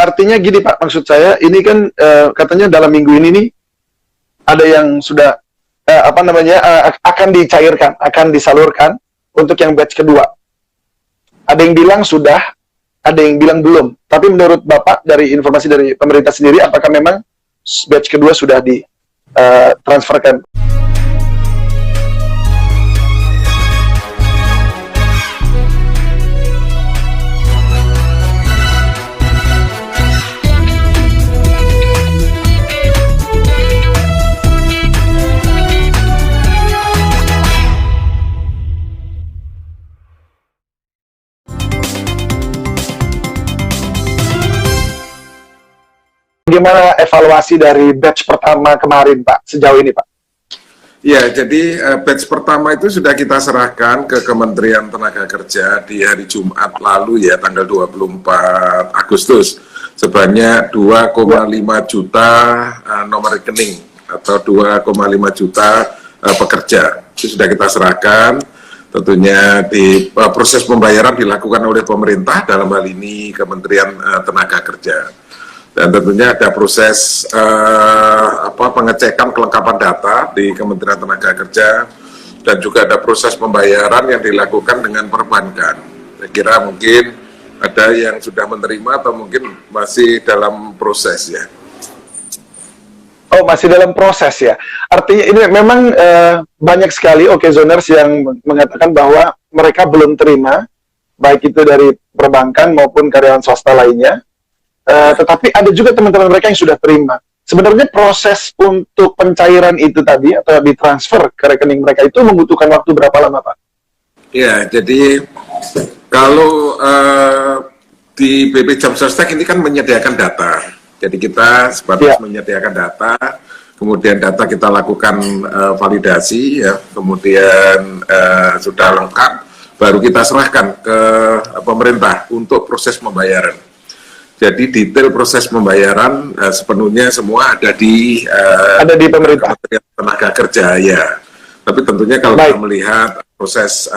artinya gini Pak, maksud saya ini kan katanya dalam minggu ini nih ada yang sudah akan dicairkan, akan disalurkan untuk yang batch kedua. Ada yang bilang sudah, ada yang bilang belum. Tapi menurut Bapak dari informasi dari pemerintah sendiri, apakah memang batch kedua sudah ditransferkan? Bagaimana evaluasi dari batch pertama kemarin, Pak, sejauh ini, Pak? Ya, jadi batch pertama itu sudah kita serahkan ke Kementerian Tenaga Kerja di hari Jumat lalu ya, tanggal 24 Agustus. Sebanyak 2,5 juta nomor rekening atau 2,5 juta pekerja. Itu sudah kita serahkan. Tentunya di proses pembayaran dilakukan oleh pemerintah, dalam hal ini Kementerian Tenaga Kerja. Dan tentunya ada proses pengecekan kelengkapan data di Kementerian Tenaga Kerja, dan juga ada proses pembayaran yang dilakukan dengan perbankan. Saya kira mungkin ada yang sudah menerima atau mungkin masih dalam proses ya. Oh, masih dalam proses ya. Artinya ini memang banyak sekali Okezoners yang mengatakan bahwa mereka belum terima, baik itu dari perbankan maupun karyawan swasta lainnya. Tetapi ada juga teman-teman mereka yang sudah terima. Sebenarnya proses untuk pencairan itu tadi atau ditransfer ke rekening mereka itu membutuhkan waktu berapa lama, Pak? Ya, jadi kalau di BP Jam Sostek ini kan menyediakan data. Jadi kita sebatas menyediakan data, kemudian data kita lakukan validasi, ya, kemudian sudah lengkap, baru kita serahkan ke pemerintah untuk proses pembayaran. Jadi detail proses pembayaran sepenuhnya semua ada di pemerintah, Tenaga Kerja ya. Tapi tentunya kalau kita melihat proses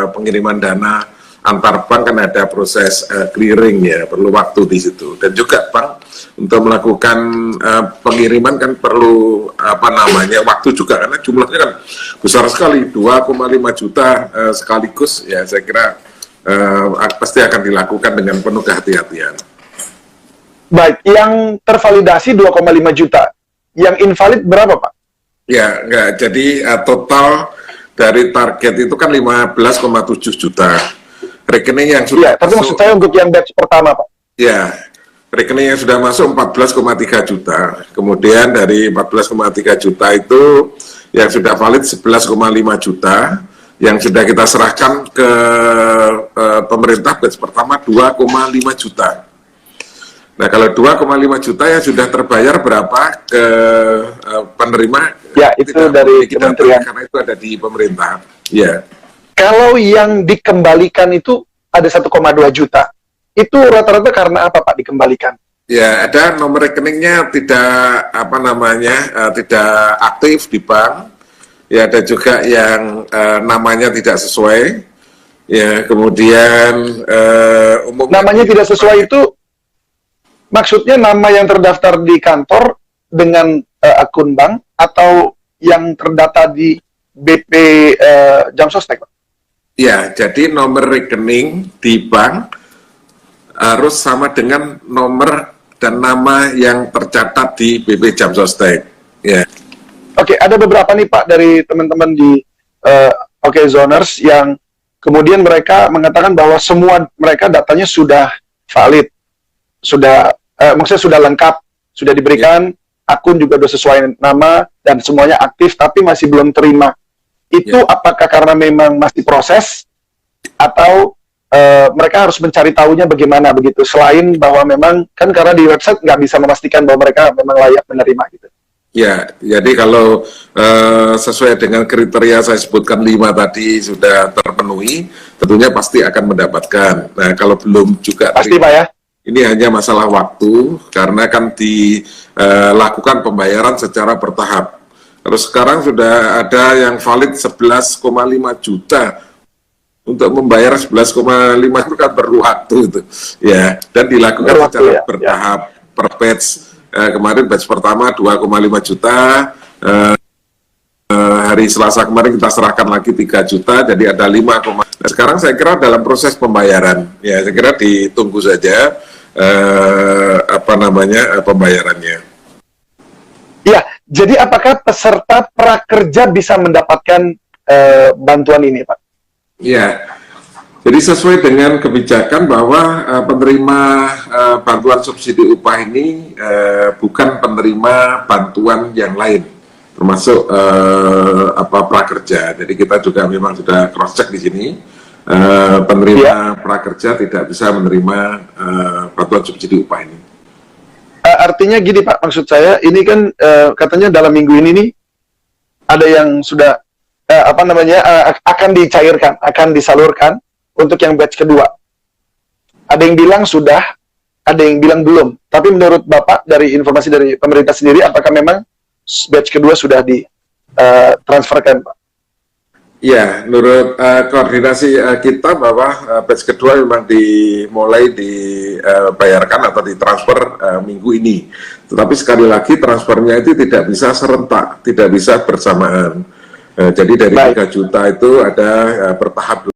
pengiriman dana antar bank kan ada proses clearing ya, perlu waktu di situ. Dan juga bank untuk melakukan pengiriman kan perlu waktu juga, karena jumlahnya kan besar sekali, 2,5 juta sekaligus ya. Saya kira pasti akan dilakukan dengan penuh kehati-hatian. Baik, yang tervalidasi 2,5 juta. Yang invalid berapa, Pak? Ya, enggak. Jadi total dari target itu kan 15,7 juta. Rekening yang sudah tapi maksud saya untuk yang batch pertama, Pak. Ya, rekening yang sudah masuk 14,3 juta. Kemudian dari 14,3 juta itu yang sudah valid 11,5 juta. Yang sudah kita serahkan ke pemerintah batch pertama 2,5 juta. Nah, kalau 2,5 juta yang sudah terbayar berapa ke penerima? Ya, itu dari kementerian. Karena itu ada di pemerintah. Ya. Kalau yang dikembalikan itu ada 1,2 juta. Itu rata-rata karena apa, Pak, dikembalikan? Ya, ada nomor rekeningnya tidak tidak aktif di bank. Ya, ada juga yang namanya tidak sesuai. Ya, kemudian umumnya namanya tidak sesuai itu maksudnya nama yang terdaftar di kantor dengan akun bank atau yang terdata di BP Jam Sostek, Pak? Ya, jadi nomor rekening di bank harus sama dengan nomor dan nama yang tercatat di BP Jam Sostek. Ya. Oke, ada beberapa nih Pak dari teman-teman di Okezoners yang kemudian mereka mengatakan bahwa semua mereka datanya sudah valid, sudah maksudnya sudah lengkap, sudah diberikan, akun juga sudah sesuai nama, dan semuanya aktif, tapi masih belum terima. Itu apakah karena memang masih proses, atau mereka harus mencari tahunya bagaimana begitu, selain bahwa memang, kan karena di website nggak bisa memastikan bahwa mereka memang layak menerima gitu. Ya, jadi kalau sesuai dengan kriteria saya sebutkan 5 tadi sudah terpenuhi, tentunya pasti akan mendapatkan. Nah, kalau belum juga pasti, Pak, ya? Ini hanya masalah waktu, karena kan dilakukan pembayaran secara bertahap. Terus sekarang sudah ada yang valid 11,5 juta Untuk membayar 11,5 itu kan perlu waktu itu, ya, dan dilakukan secara bertahap per batch. Kemarin batch pertama 2,5 juta, hari Selasa kemarin kita serahkan lagi 3 juta, jadi ada 5, sekarang saya kira dalam proses pembayaran, ya saya kira ditunggu saja pembayarannya. Ya, jadi apakah peserta prakerja bisa mendapatkan bantuan ini, Pak? Ya, jadi sesuai dengan kebijakan bahwa penerima bantuan subsidi upah ini bukan penerima bantuan yang lain, termasuk prakerja. Jadi kita juga memang sudah cross check di sini, penerima prakerja tidak bisa menerima bantuan subsidi upah ini. Artinya gini Pak, maksud saya ini kan katanya dalam minggu ini nih ada yang sudah akan dicairkan, akan disalurkan untuk yang batch kedua. Ada yang bilang sudah, ada yang bilang belum. Tapi menurut Bapak dari informasi dari pemerintah sendiri, apakah memang batch kedua sudah ditransferkan, Pak? Ya, menurut koordinasi kita bahwa batch kedua memang dimulai dibayarkan atau ditransfer minggu ini. Tetapi sekali lagi transfernya itu tidak bisa serentak, tidak bisa bersamaan. Jadi dari 3 juta itu ada bertahap